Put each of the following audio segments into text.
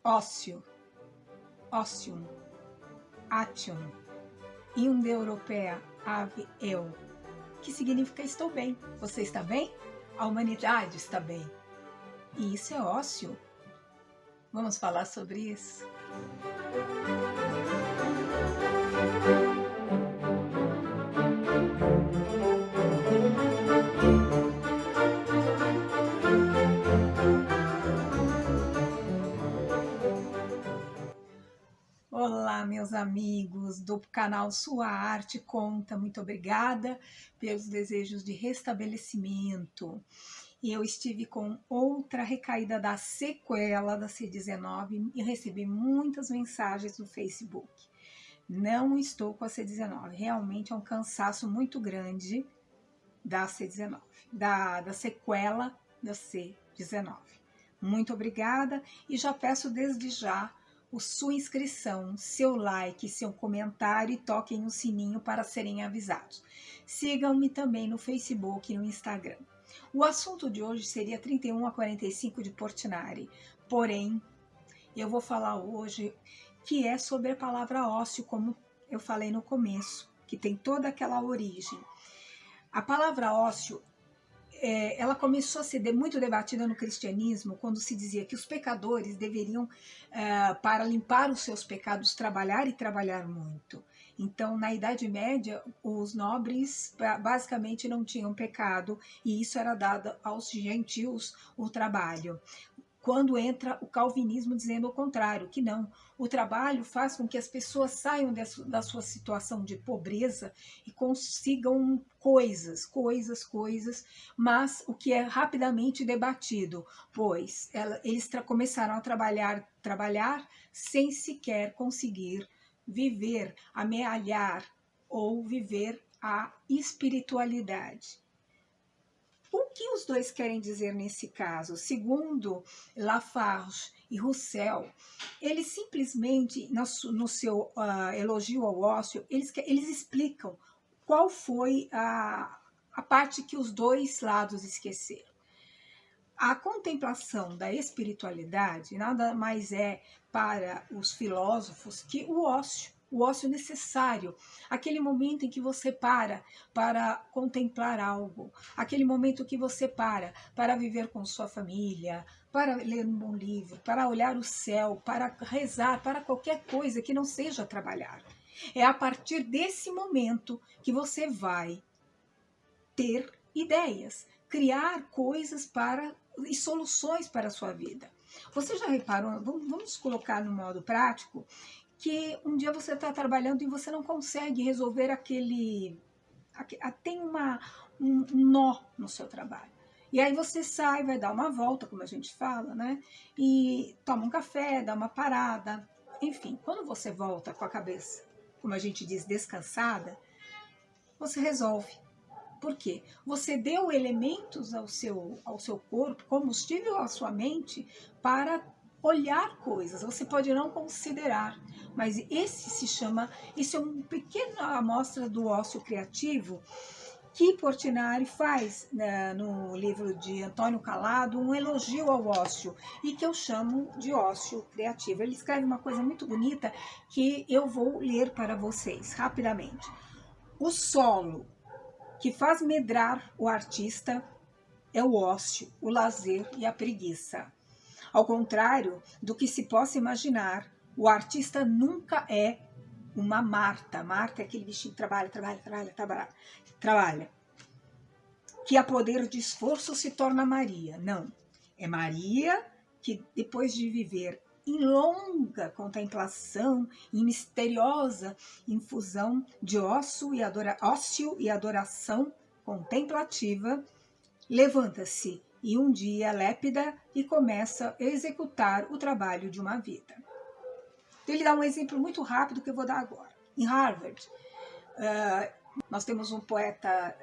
ócio, ócium, atium, indo-europeia, ave, eu, que significa estou bem. Você está bem? A humanidade está bem. E isso é ócio. Vamos falar sobre isso? Olá, meus amigos do canal Sua Arte Conta, muito obrigada pelos desejos de restabelecimento. E eu estive com outra recaída da sequela da C19 e recebi muitas mensagens no Facebook. Não estou com a C19, realmente é um cansaço muito grande da C19, da sequela da C19. Muito obrigada e já peço desde já sua inscrição, seu like, seu comentário e toquem no sininho para serem avisados. Sigam-me também no Facebook e no Instagram. O assunto de hoje seria 31 a 45 de Portinari, porém, eu vou falar hoje que é sobre a palavra ócio, como eu falei no começo, que tem toda aquela origem. A palavra ócio, ela começou a ser muito debatida no cristianismo quando se dizia que os pecadores deveriam, para limpar os seus pecados, trabalhar e trabalhar muito. Então, na Idade Média, os nobres basicamente não tinham pecado e isso era dado aos gentios, o trabalho. Quando entra o calvinismo dizendo o contrário, que não. O trabalho faz com que as pessoas saiam da sua situação de pobreza e consigam coisas, mas o que é rapidamente debatido, pois eles começaram a trabalhar sem sequer conseguir viver, amealhar ou viver a espiritualidade. O que os dois querem dizer nesse caso? Segundo Lafarge e Roussel, eles simplesmente, no seu elogio ao ócio, eles explicam qual foi a parte que os dois lados esqueceram. A contemplação da espiritualidade nada mais é para os filósofos que o ócio necessário, aquele momento em que você para contemplar algo, aquele momento que você para viver com sua família, para ler um bom livro, para olhar o céu, para rezar, para qualquer coisa que não seja trabalhar. É a partir desse momento que você vai ter ideias, criar coisas e soluções para a sua vida. Você já reparou, vamos colocar no modo prático, que um dia você está trabalhando e você não consegue resolver tem um nó no seu trabalho. E aí você sai, vai dar uma volta, como a gente fala, né? E toma um café, dá uma parada. Enfim, quando você volta com a cabeça, como a gente diz, descansada, você resolve. Por quê? Você deu elementos ao seu corpo, combustível à sua mente para olhar coisas. Você pode não considerar, mas isso é uma pequena amostra do ócio criativo que Portinari faz, né, no livro de Antônio Calado, um elogio ao ócio, e que eu chamo de ócio criativo. Ele escreve uma coisa muito bonita que eu vou ler para vocês rapidamente. O solo que faz medrar o artista é o ócio, o lazer e a preguiça. Ao contrário do que se possa imaginar, o artista nunca é uma Marta. Marta é aquele bichinho que trabalha. Que a poder de esforço se torna Maria. Não. É Maria que, depois de viver em longa contemplação, em misteriosa infusão de ócio e adoração contemplativa, levanta-se e um dia lépida e começa a executar o trabalho de uma vida. Ele dá um exemplo muito rápido que eu vou dar agora. Em Harvard, nós temos um poeta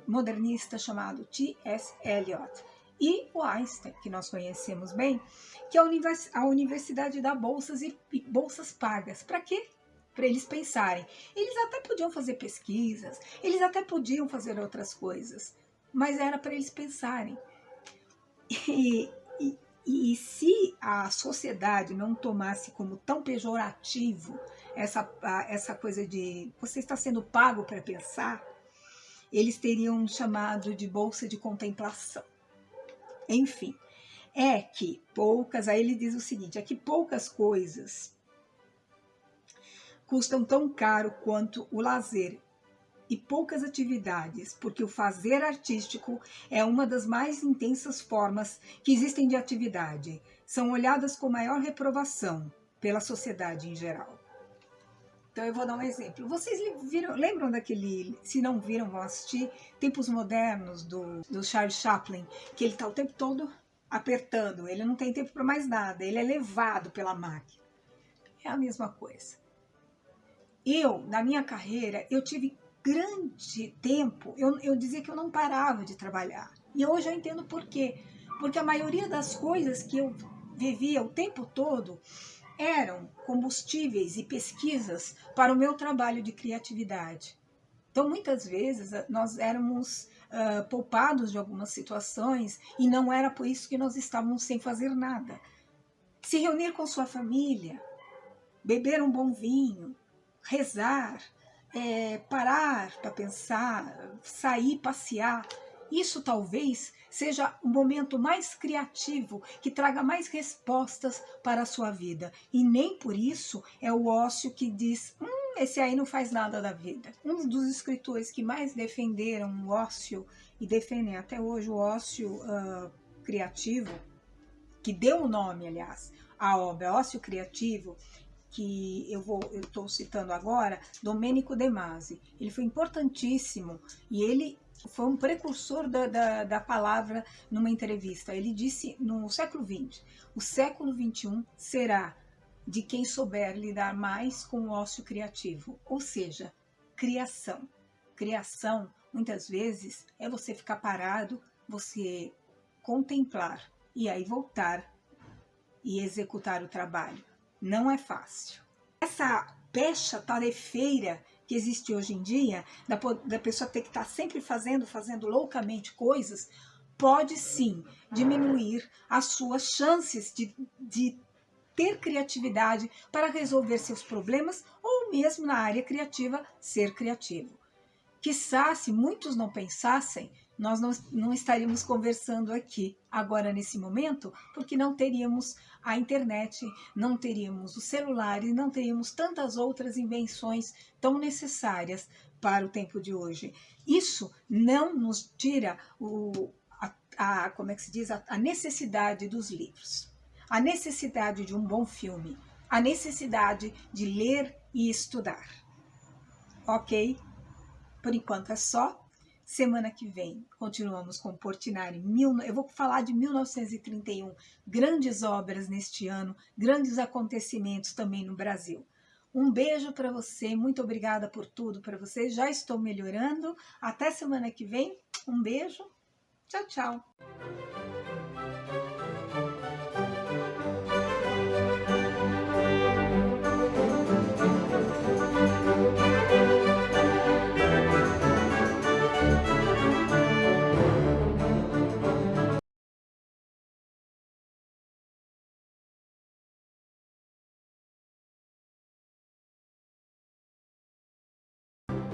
modernista chamado T.S. Eliot, e o Einstein, que nós conhecemos bem, que a universidade dá bolsas e bolsas pagas. Para quê? Para eles pensarem. Eles até podiam fazer pesquisas, eles até podiam fazer outras coisas, mas era para eles pensarem. E E se a sociedade não tomasse como tão pejorativo essa coisa de você está sendo pago para pensar, eles teriam chamado de bolsa de contemplação. Enfim, é que poucas, aí ele diz o seguinte, é que poucas coisas custam tão caro quanto o lazer e poucas atividades, porque o fazer artístico é uma das mais intensas formas que existem de atividade. São olhadas com maior reprovação pela sociedade em geral. Então eu vou dar um exemplo. Vocês lembram daquele, se não viram, vão assistir, Tempos Modernos, do Charles Chaplin, que ele está o tempo todo apertando, ele não tem tempo para mais nada, ele é levado pela máquina. É a mesma coisa. Na minha carreira, eu tive grande tempo, eu dizia que eu não parava de trabalhar. E hoje eu entendo por quê. Porque a maioria das coisas que eu vivia o tempo todo eram combustíveis e pesquisas para o meu trabalho de criatividade. Então, muitas vezes, nós éramos poupados de algumas situações e não era por isso que nós estávamos sem fazer nada. Se reunir com sua família, beber um bom vinho, rezar, parar para pensar, sair, passear. Isso talvez seja o momento mais criativo, que traga mais respostas para a sua vida. E nem por isso é o ócio que diz, esse aí não faz nada da vida. Um dos escritores que mais defenderam o ócio, e defendem até hoje o ócio criativo, que deu o nome, aliás, à obra Ócio Criativo, que eu estou citando agora, Domenico De Masi. Ele foi importantíssimo e ele foi um precursor da palavra numa entrevista. Ele disse no século XX, o século XXI será de quem souber lidar mais com o ócio criativo, ou seja, criação. Criação, muitas vezes, é você ficar parado, você contemplar e aí voltar e executar o trabalho. Não é fácil. Essa pecha tarefeira que existe hoje em dia, da pessoa ter que estar sempre fazendo loucamente coisas, pode sim diminuir as suas chances de ter criatividade para resolver seus problemas ou mesmo na área criativa ser criativo. Quiçá, se muitos não pensassem, nós não estaríamos conversando aqui agora nesse momento, porque não teríamos a internet, não teríamos os celulares, não teríamos tantas outras invenções tão necessárias para o tempo de hoje. Isso não nos tira como é que se diz, a necessidade dos livros, a necessidade de um bom filme, a necessidade de ler e estudar. Ok? Por enquanto é só. Semana que vem continuamos com Portinari. Eu vou falar de 1931, grandes obras neste ano, grandes acontecimentos também no Brasil. Um beijo para você, muito obrigada por tudo para você. Já estou melhorando. Até semana que vem. Um beijo. Tchau, tchau.